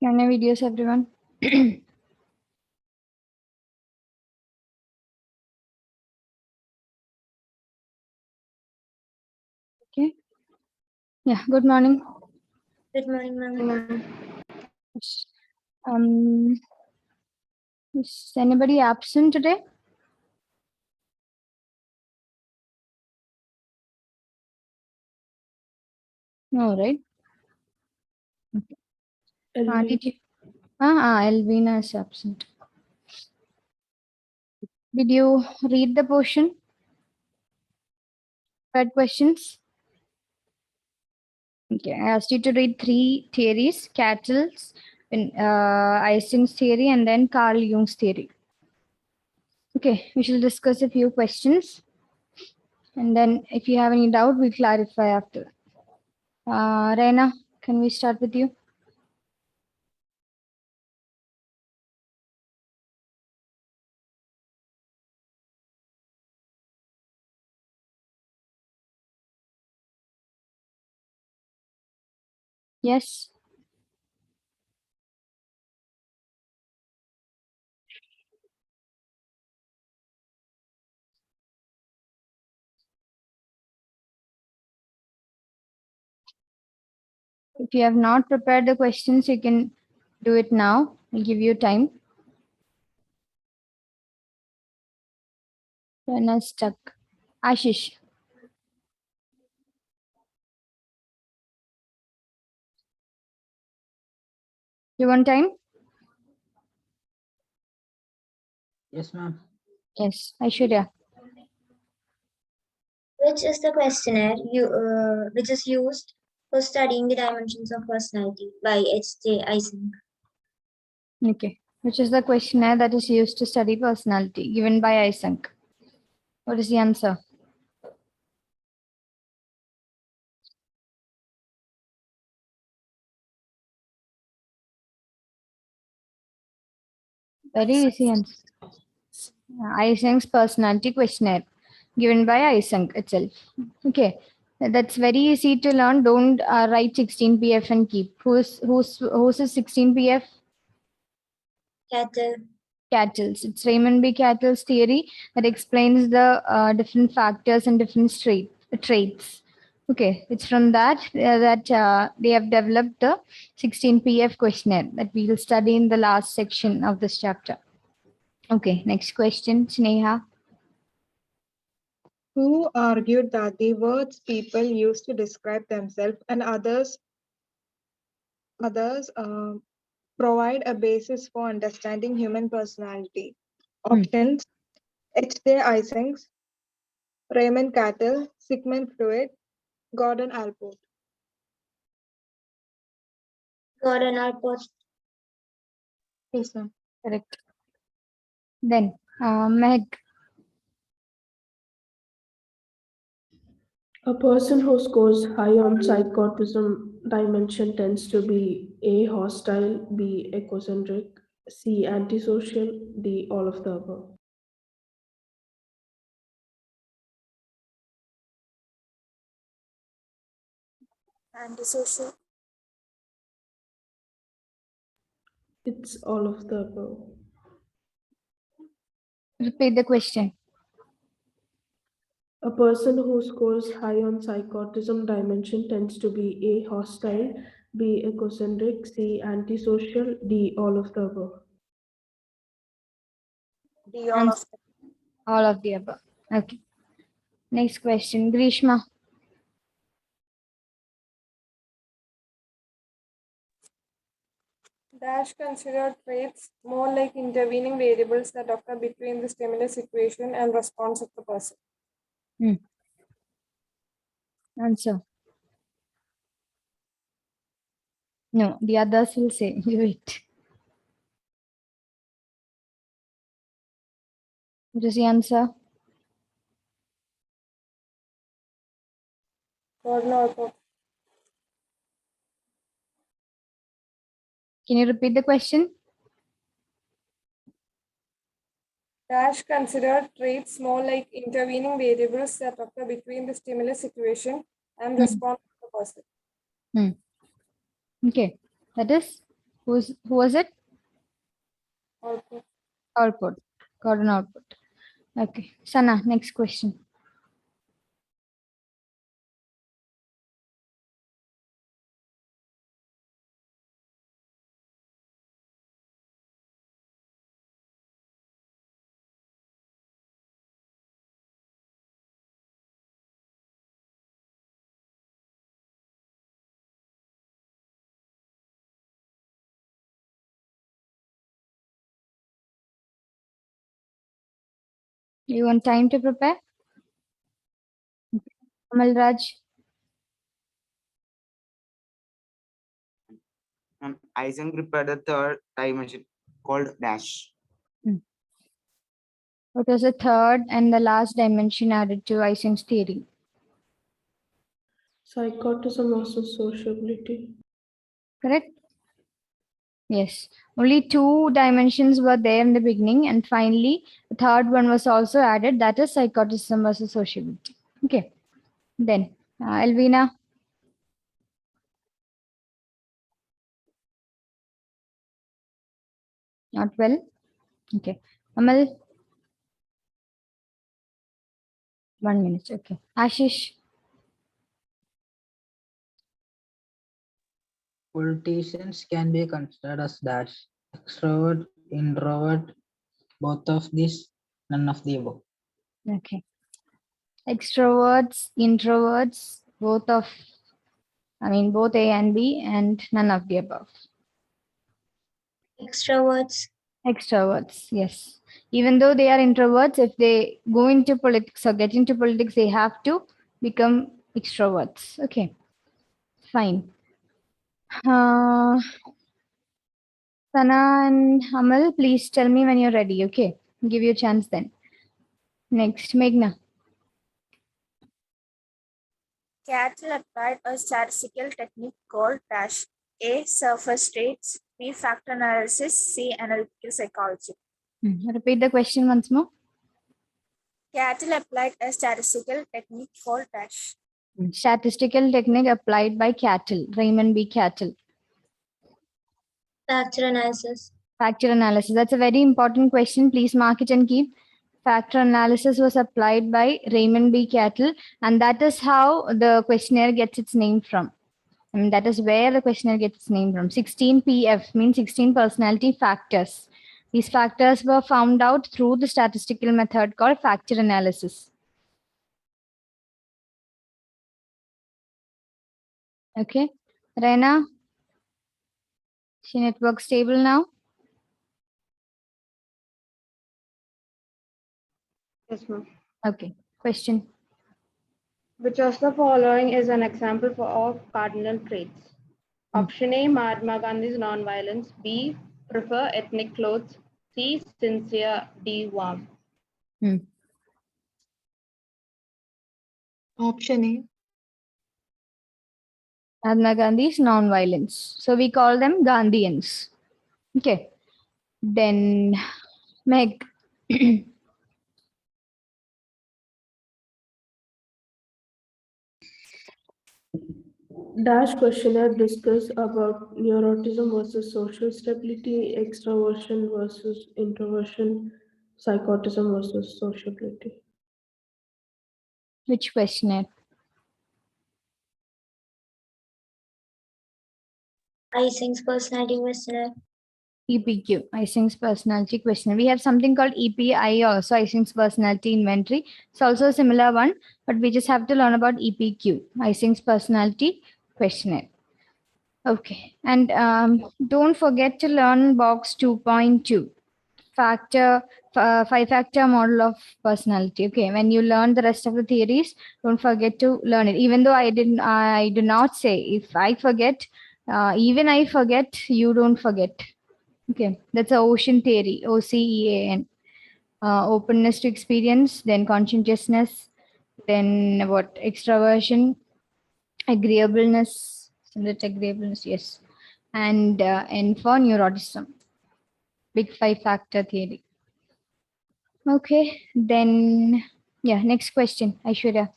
Can I videos, everyone? Okay. Yeah. Good morning. Good morning, ma'am. Um, is anybody absent today? No, right? Did you? Elvina is absent. Did you read the portion? Read questions? Okay. I asked you to read 3 theories: Cattell's, Ising's theory, and then Carl Jung's theory. Okay. We shall discuss a few questions, and then if you have any doubt, we'll clarify after. Reina, can we start with you? Yes. If you have not prepared the questions, you can do it now. I'll give you time. When I stuck. Ashish. You want time? Yes, ma'am. Yes, Aishwarya. Which is the questionnaire which is used for studying the dimensions of personality by H.J. Ising? Okay. Which is the questionnaire that is used to study personality given by Eysenck? What is the answer? Very easy answer. Eysenck's personality questionnaire given by Eysenck itself. Okay. That's very easy to learn. Don't write 16 PF and keep. Who's 16 PF? Cattle. Cattell's. It's Raymond B. Cattell's theory that explains the different factors and different traits. Okay, it's from that they have developed the 16 PF questionnaire that we will study in the last section of this chapter. Okay, next question, Sneha. Who argued that the words people use to describe themselves and others provide a basis for understanding human personality? Options: H.J. Ising, Raymond Cattell, Sigmund Freud, Gordon Allport. Gordon Allport. Yes, ma'am. Correct. Then, Meg. A person who scores high on psychotism dimension tends to be A. hostile, B. egocentric, C. antisocial, D. all of the above. Antisocial. It's all of the above. Repeat the question. A person who scores high on psychotism dimension tends to be A. hostile, B. egocentric, C. antisocial, D. all of the above. D. All of them. All of the above. Okay. Next question, Grishma. Dash considered traits more like intervening variables that occur between the stimulus situation and response of the person. Answer. No, the others will say. You wait. What is the answer? Gordon Allport. Can you repeat the question? Dash considered traits more like intervening variables that occur between the stimulus situation and response of the person. Okay. That is Who was it? Output. Output. Gordon output. Okay. Sana, next question. You want time to prepare? Amal Raj. Ising prepared the third dimension called dash. What was the third and the last dimension added to Ising's theory? Psychotism versus sociability. Correct? Yes. Only 2 dimensions were there in the beginning, and finally, the third one was also added. That is psychotism versus sociability. Okay. Then, Elvina. Not well. Okay. Amal. 1 minute. Okay. Ashish. Politicians can be considered as dash. Extrovert, introvert, both of these, none of the above. Okay. Extroverts, introverts, both A and B, and none of the above. Extroverts. Extroverts, yes. Even though they are introverts, if they go into politics or get into politics, they have to become extroverts. Okay, fine. Sana and Amal, please tell me when you're ready. Okay, give you a chance then. Next, Meghna. Cattell applied a statistical technique called dash. A. Surface traits. B. Factor analysis. C. Analytical psychology. Repeat the question once more. Cattell applied a statistical technique called dash. Statistical technique applied by Cattell, Raymond B. Cattell. Factor analysis. Factor analysis. That's a very important question. Please mark it and keep. Factor analysis was applied by Raymond B. Cattell, and that is how the questionnaire gets its name from. I mean, that is where the questionnaire gets its name from. 16 PF means 16 personality factors. These factors were found out through the statistical method called factor analysis. Okay, Reina, is your network stable now? Yes, ma'am. Okay, question. Which of the following is an example of cardinal traits? Option A, Mahatma Gandhi's nonviolence. B, prefer ethnic clothes. C, sincere. D, warm. Option A. Mahatma Gandhi's non-violence. So we call them Gandhians. Okay. Then Meg. Dash questionnaire discuss about neuroticism versus social stability, extroversion versus introversion, psychotism versus sociability. Which questionnaire? Ising's personality questionnaire. EPQ, Ising's personality questionnaire. We have something called EPI also, Ising's personality inventory. It's also a similar one, but we just have to learn about EPQ, Ising's personality questionnaire. Okay, and don't forget to learn box 2.2, five-factor model of personality. Okay, when you learn the rest of the theories, don't forget to learn it. Even though I do not say, if I forget, even I forget, you don't forget. Okay, that's a ocean theory, OCEAN. Openness to experience, then conscientiousness, then what? Extraversion, agreeableness, agreeableness, yes, and for neuroticism. Big 5-factor theory. Okay, then yeah, next question, Aishwarya.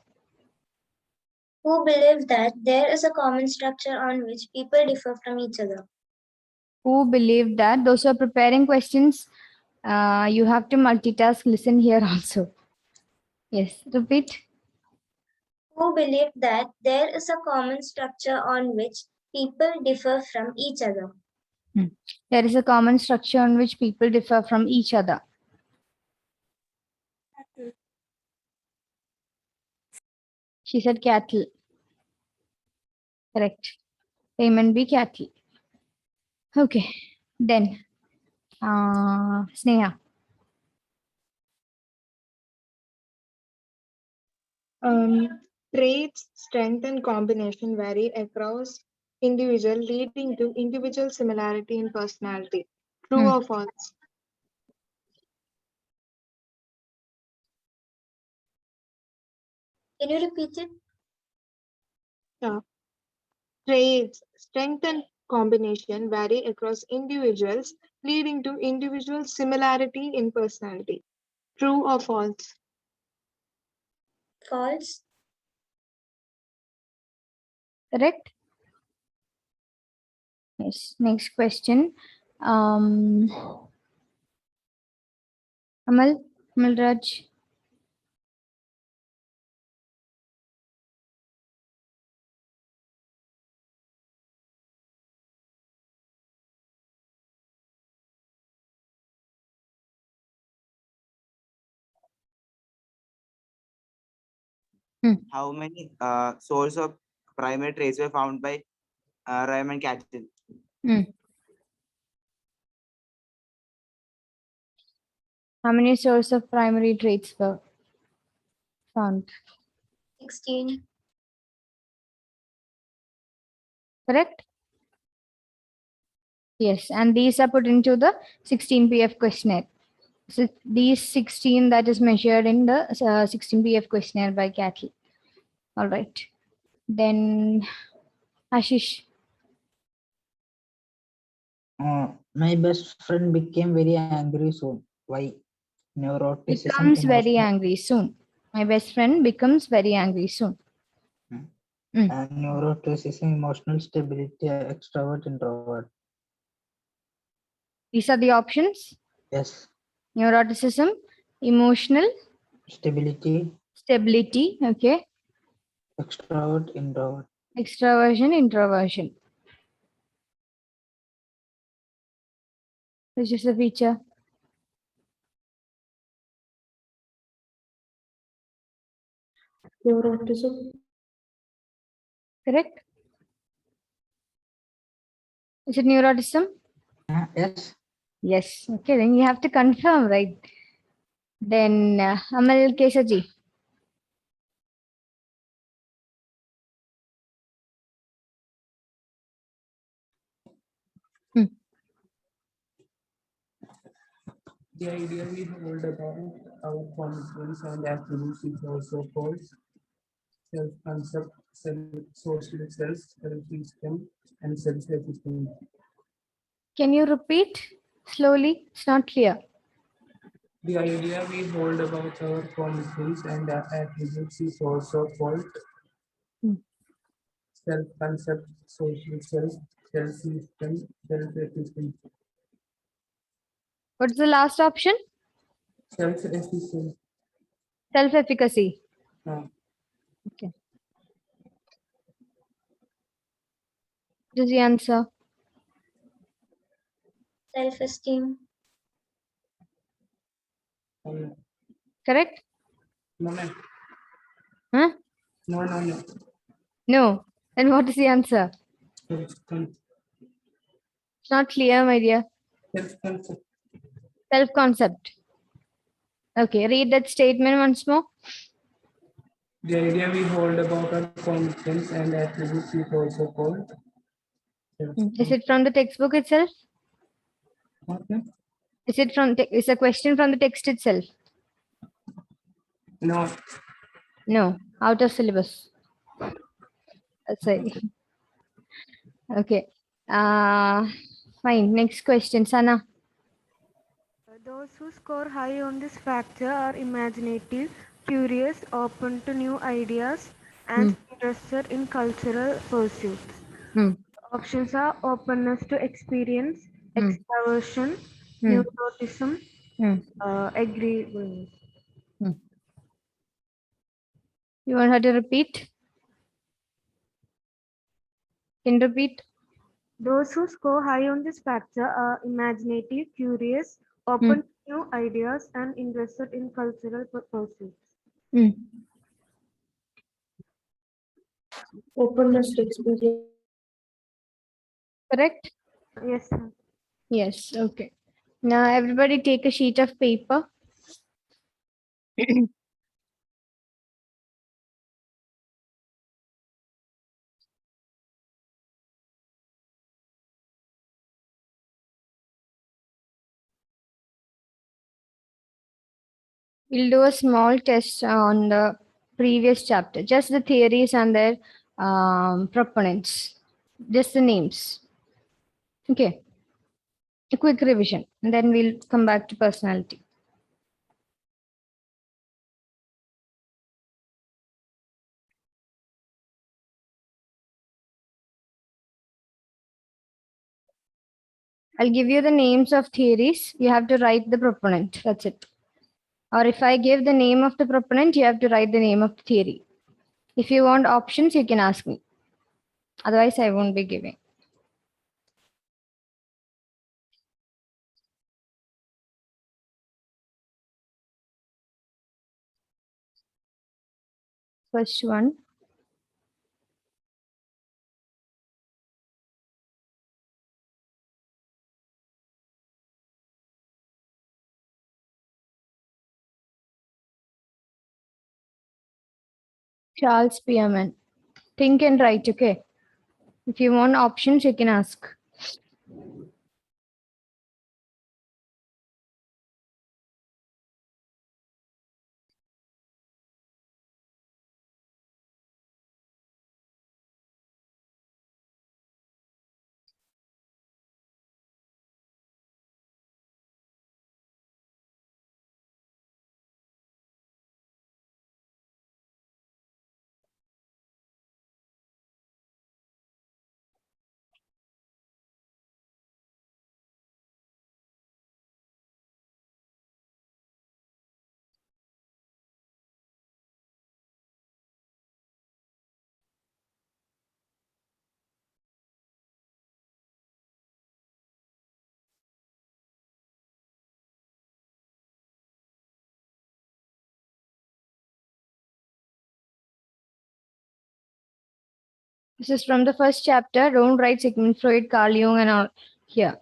Who believes that there is a common structure on which people differ from each other? Who believed that? Those who are preparing questions, you have to multitask. Listen here also. Yes, repeat. Who believed that there is a common structure on which people differ from each other? There is a common structure on which people differ from each other. She said cattle. Correct. Payment be cattle. Okay. Then, Sneha. Traits, strength, and combination vary across individual, leading to individual similarity in personality. True or false? Can you repeat it? Yeah. Traits, strength, and combination vary across individuals, leading to individual similarity in personality. True or false? False. Correct? Yes. Next question. Amal Raj. How many source of primary traits were found by Raymond Cattell? How many sources of primary traits were found? 16. Correct? Yes, and these are put into the 16 PF questionnaire. So these 16 that is measured in the 16 PF questionnaire by Cattle. All right. Then Ashish. My best friend became very angry soon. Why? Neuroticism. Becomes very emotional- angry soon. My best friend becomes very angry soon. And neuroticism, emotional stability, extrovert, introvert. These are the options. Yes. Neuroticism, emotional Stability, stability, okay. extrovert, introvert. Extraversion, introversion. Which is the feature? Neuroticism. Correct? Is it neuroticism? Yes. Yes. Okay, then you have to confirm, right? Then Amal Kesaji. The idea we hold about our confidence and attributes is also called self-concept, social self, self-esteem, and self-efficacy. Can you repeat slowly? It's not clear. The idea we hold about our confidence and attributes is also called self-concept, social self, self-esteem, self-efficacy. What's the last option? Self-efficacy. Self-efficacy. Okay. What is the answer? Self-esteem. Correct? No. Huh? No. No. Then what is the answer? It's not clear, my dear. Self-concept. Self-concept. Okay, read that statement once more. The idea we hold about our confidence and attributes is also called. Is it from the textbook itself? Okay. Is it from? Is a question from the text itself? No. No, out of syllabus. That's right. Okay. Fine. Next question, Sana. Those who score high on this factor are imaginative, curious, open to new ideas, and interested in cultural pursuits. Options are openness to experience, extraversion, neuroticism, agreeableness. You want her to repeat? Can you repeat? Those who score high on this factor are imaginative, curious, open to new ideas, and interested in cultural pursuits. Openness to experience. Correct? Yes, sir. Yes, okay. Now everybody take a sheet of paper. We'll do a small test on the previous chapter, just the theories and their proponents, just the names. Okay. A quick revision, and then we'll come back to personality. I'll give you the names of theories. You have to write the proponent. That's it. Or if I give the name of the proponent, you have to write the name of the theory. If you want options, you can ask me. Otherwise, I won't be giving. First one. Charles Spearman. Think and write, okay? If you want options, you can ask. This is from the first chapter. Don't write Sigmund Freud, Carl Jung, and all here.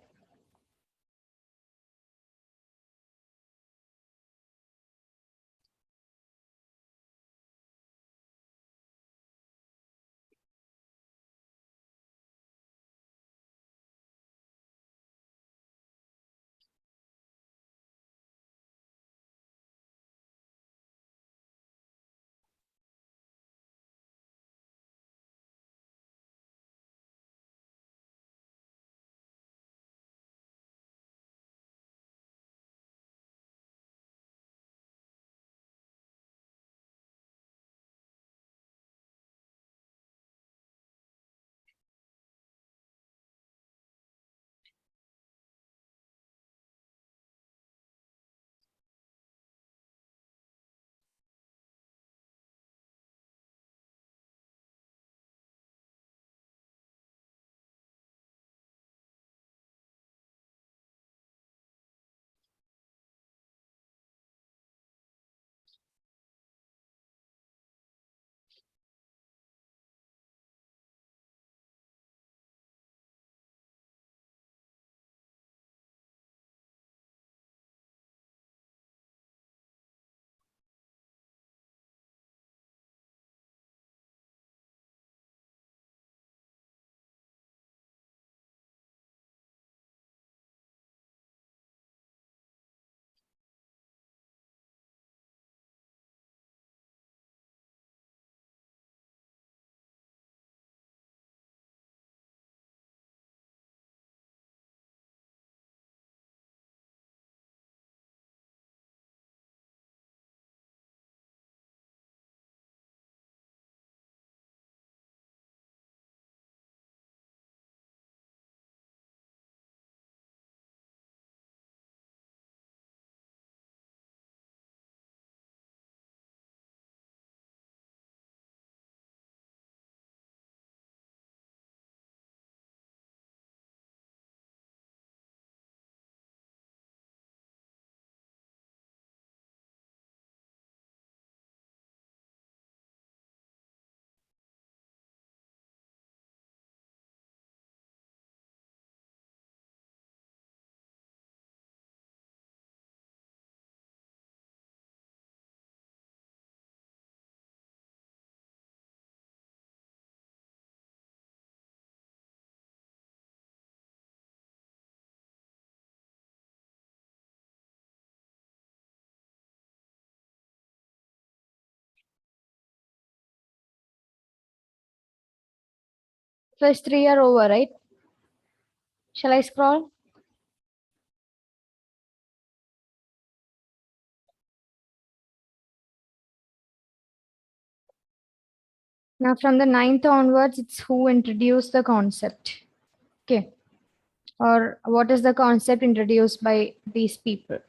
First three are over, right? Shall I scroll? Now from the 9th onwards, it's who introduced the concept. Okay. Or what is the concept introduced by these people?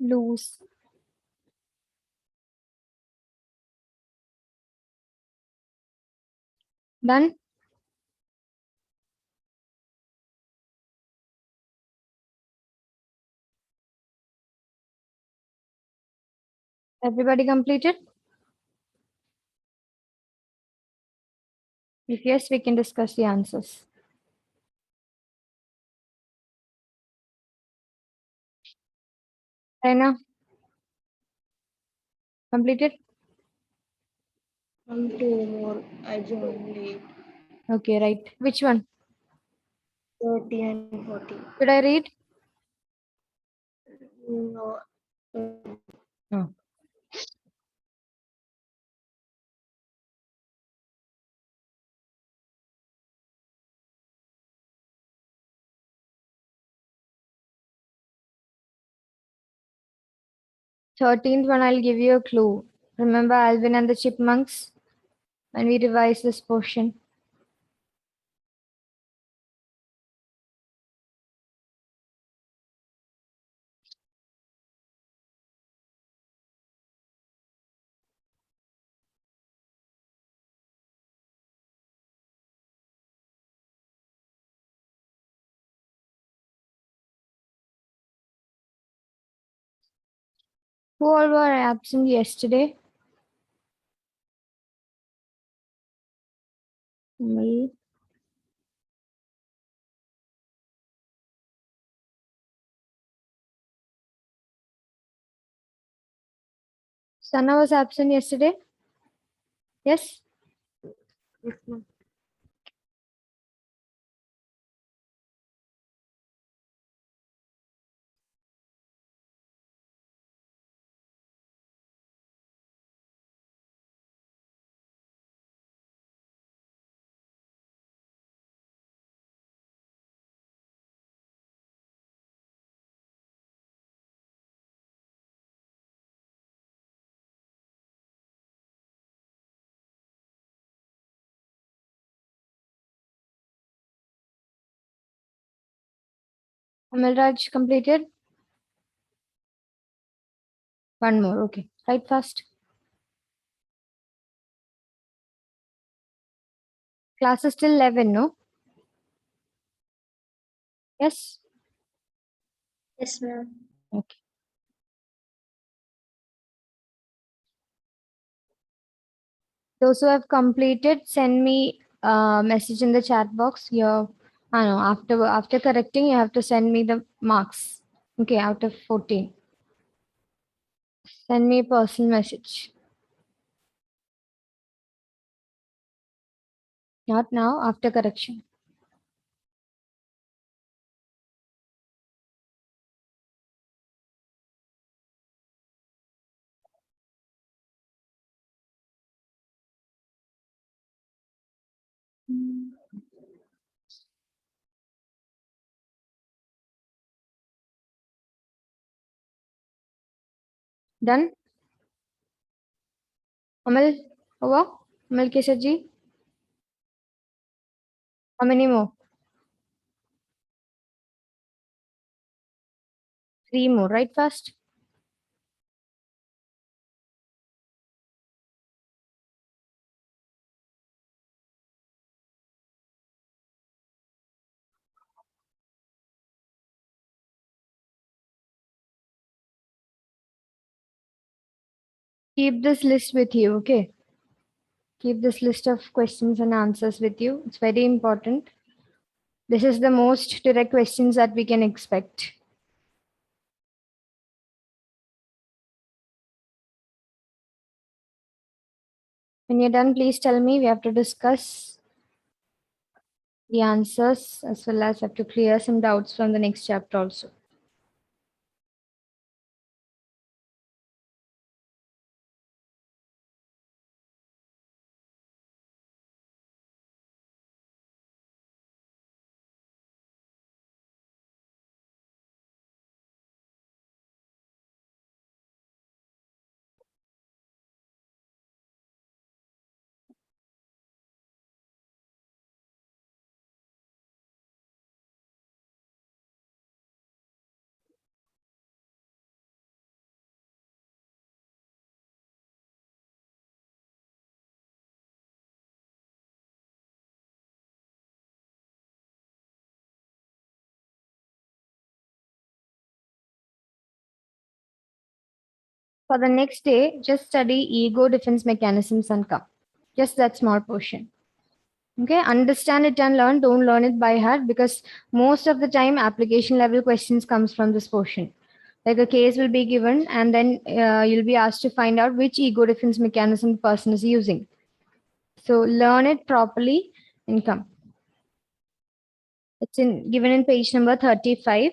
Lose. Done? Everybody completed? If yes, we can discuss the answers. Raina? Completed? Two more. I joined late. Okay, right. Which one? 30 and 40. Should I read? No. No. Thirteenth one, I'll give you a clue. Remember Alvin and the Chipmunks? When we revise this portion. Who all were absent yesterday? Me. Sana was absent yesterday? Yes? Yes, ma'am. Amalraj completed? One more, okay. Write fast. Class is still 11, no? Yes? Yes, ma'am. Okay. Those who have completed, send me a message in the chat box. I know, after correcting, you have to send me the marks. Okay, out of 14. Send me a personal message. Not now, after correction. Done? Amal, over? Amal Keshaji? How many more? 3 more, right fast? Keep this list with you, okay? Keep this list of questions and answers with you. It's very important. This is the most direct questions that we can expect. When you're done, please tell me. We have to discuss the answers as well as have to clear some doubts from the next chapter also. For the next day, just study ego defense mechanisms and come. Just that small portion. Okay, understand it and learn. Don't learn it by heart because most of the time application level questions comes from this portion. Like a case will be given and then you'll be asked to find out which ego defense mechanism the person is using. So learn it properly and come. It's given in page number 35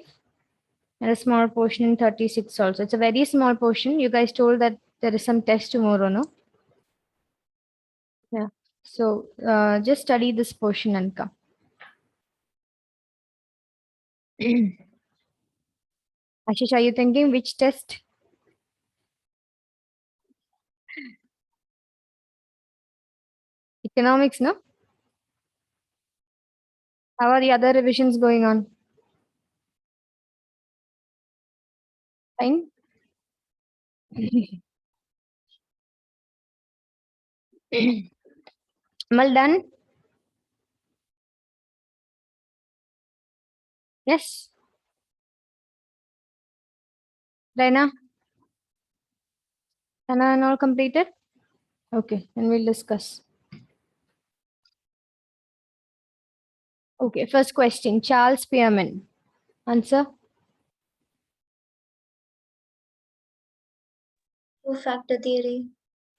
and a small portion in 36 also. It's a very small portion. You guys told that there is some test tomorrow, no? Yeah. So just study this portion and come. Ashish, are you thinking which test? Economics, no? How are the other revisions going on? Fine. Well done. Yes. Raina? Anna and all completed? Okay, then we'll discuss. Okay, first question. Charles Spearman. Answer? Two-factor theory.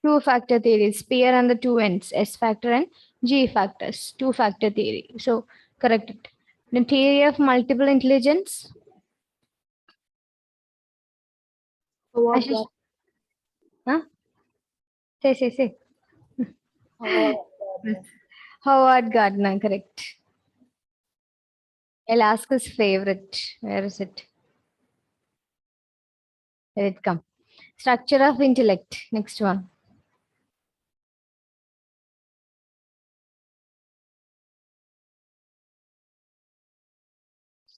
Two-factor theory. Spear and the two ends. S factor and G factors. Two-factor theory. So, correct it. The theory of multiple intelligence. Ashish? Huh? Say. Howard Gardner, correct. I'll ask his favorite. Where is it? Here it come. Structure of intellect. Next one.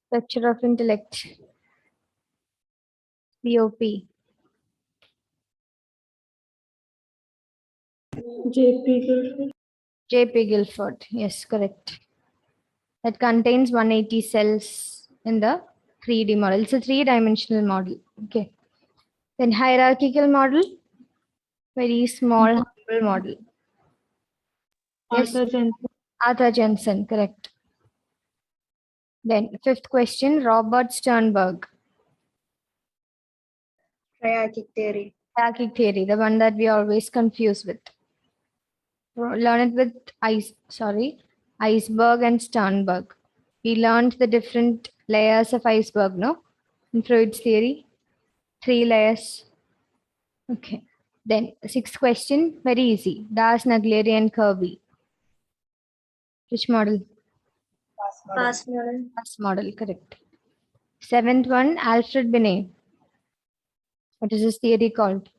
Structure of intellect. POP. J.P. Guilford. J.P. Guilford. Yes, correct. That contains 180 cells in the 3D model. It's a three-dimensional model. Okay. Then hierarchical model. Very small, humble model. Yes. Arthur Jensen. Arthur Jensen, correct. Then fifth question, Robert Sternberg. Triarchic theory. Triarchic theory, the one that we always confuse with. Learn it with Iceberg and Sternberg. We learned the different layers of iceberg, no? In Freud's theory, 3 layers. Okay. Then sixth question, very easy. Das, Naglieri, and Kirby. Which model? Pass model. Pass model, correct. Seventh one, Alfred Binet. What is this theory called?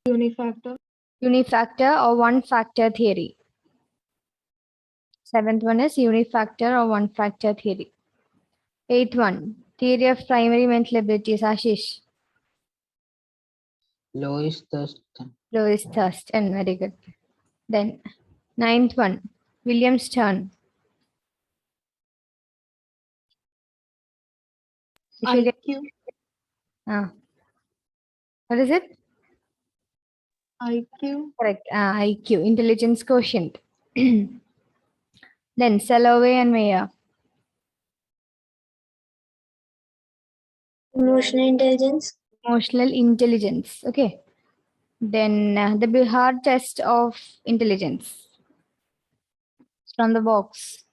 Unifactor. Unifactor or one-factor theory. Seventh one is unifactor or one-factor theory. Eighth one, theory of primary mental abilities. Ashish. Lois Thurston. Louis Thurston, very good. Then ninth one, William Stern. IQ. What is it? IQ. Correct. IQ, intelligence quotient. Then Salovey and Mayer. Emotional intelligence. Emotional intelligence. Okay. Then the Bihar test of intelligence. From the box.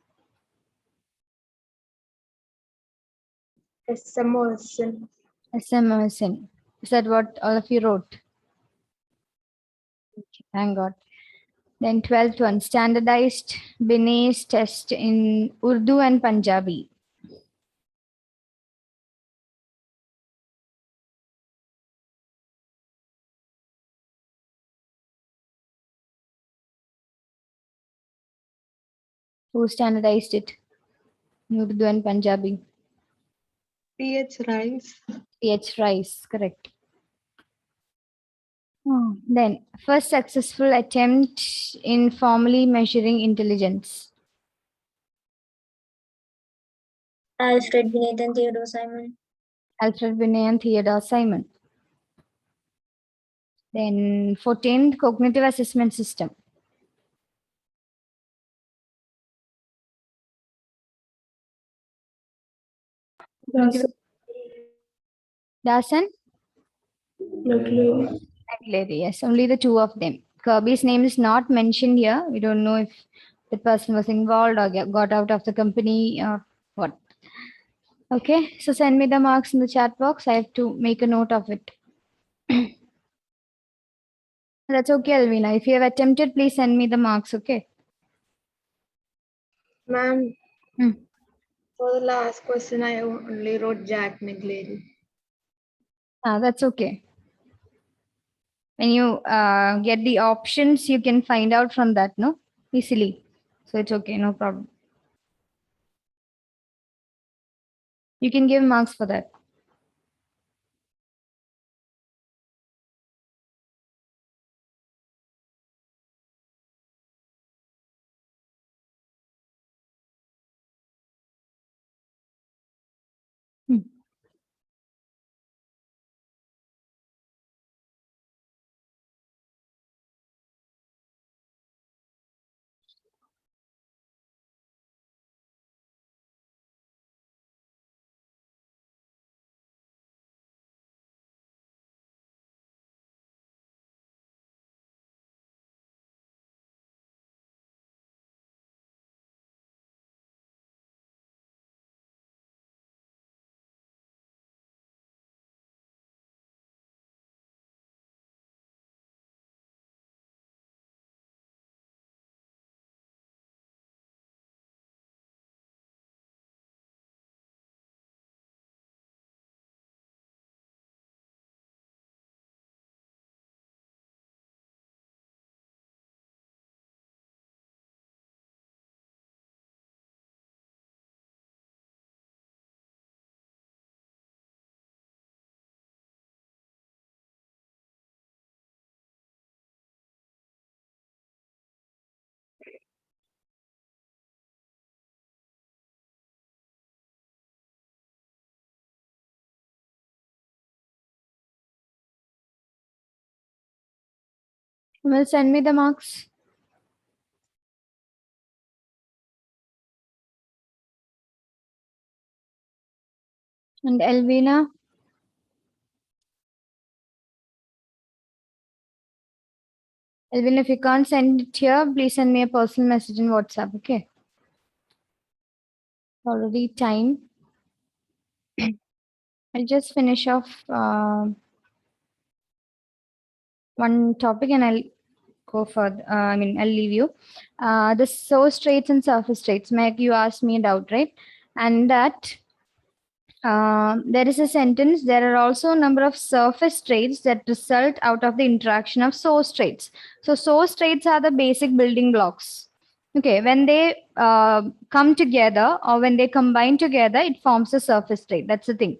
SMOSN. SMSN. Is that what all of you wrote? Thank God. Then 12th one, standardized Binet's test in Urdu and Punjabi. Who standardized it? Urdu and Punjabi. P.H. Rice. P.H. Rice, correct. Then, first successful attempt in formally measuring intelligence. Alfred Binet and Theodore Simon. Alfred Binet and Theodore Simon. Then 14th, cognitive assessment system. Dasan? McLean. Yes, only the two of them. Kirby's name is not mentioned here. We don't know if the person was involved or got out of the company or what. Okay, so send me the marks in the chat box. I have to make a note of it. That's okay, Alvina. If you have attempted, please send me the marks, okay? Ma'am, Hmm. for the last question, I only wrote Jack McGlady. That's okay. When you get the options, you can find out from that, no? Easily. So it's okay, no problem. You can give marks for that. Well, send me the marks. And Elvina? Elvina, if you can't send it here, please send me a personal message in WhatsApp, okay? Already time. I'll just finish off one topic and I'll go further. I'll leave you. The source traits and surface traits. Meg, you asked me a doubt, right? And that there is a sentence. There are also a number of surface traits that result out of the interaction of source traits. So source traits are the basic building blocks. Okay, when they come together or when they combine together, it forms a surface trait. That's the thing.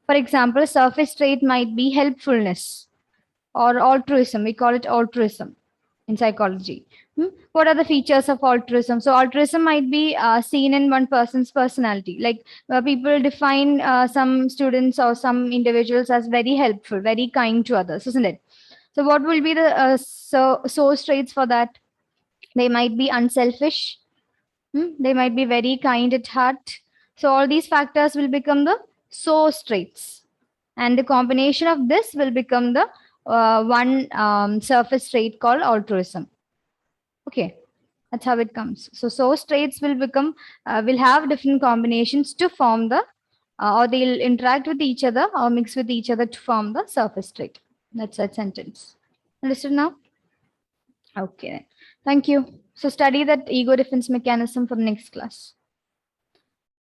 For example, surface trait might be helpfulness or altruism. We call it altruism in psychology. What are the features of altruism? So altruism might be seen in one person's personality. Like people define some students or some individuals as very helpful, very kind to others, isn't it? So what will be the source traits for that? They might be unselfish. They might be very kind at heart. So all these factors will become the source traits. And the combination of this will become the one surface trait called altruism. Okay, that's how it comes. So source traits will become, will have different combinations to form the, or they'll interact with each other or mix with each other to form the surface trait. That's that sentence. Understood now? Okay, thank you. So study that ego defense mechanism for the next class.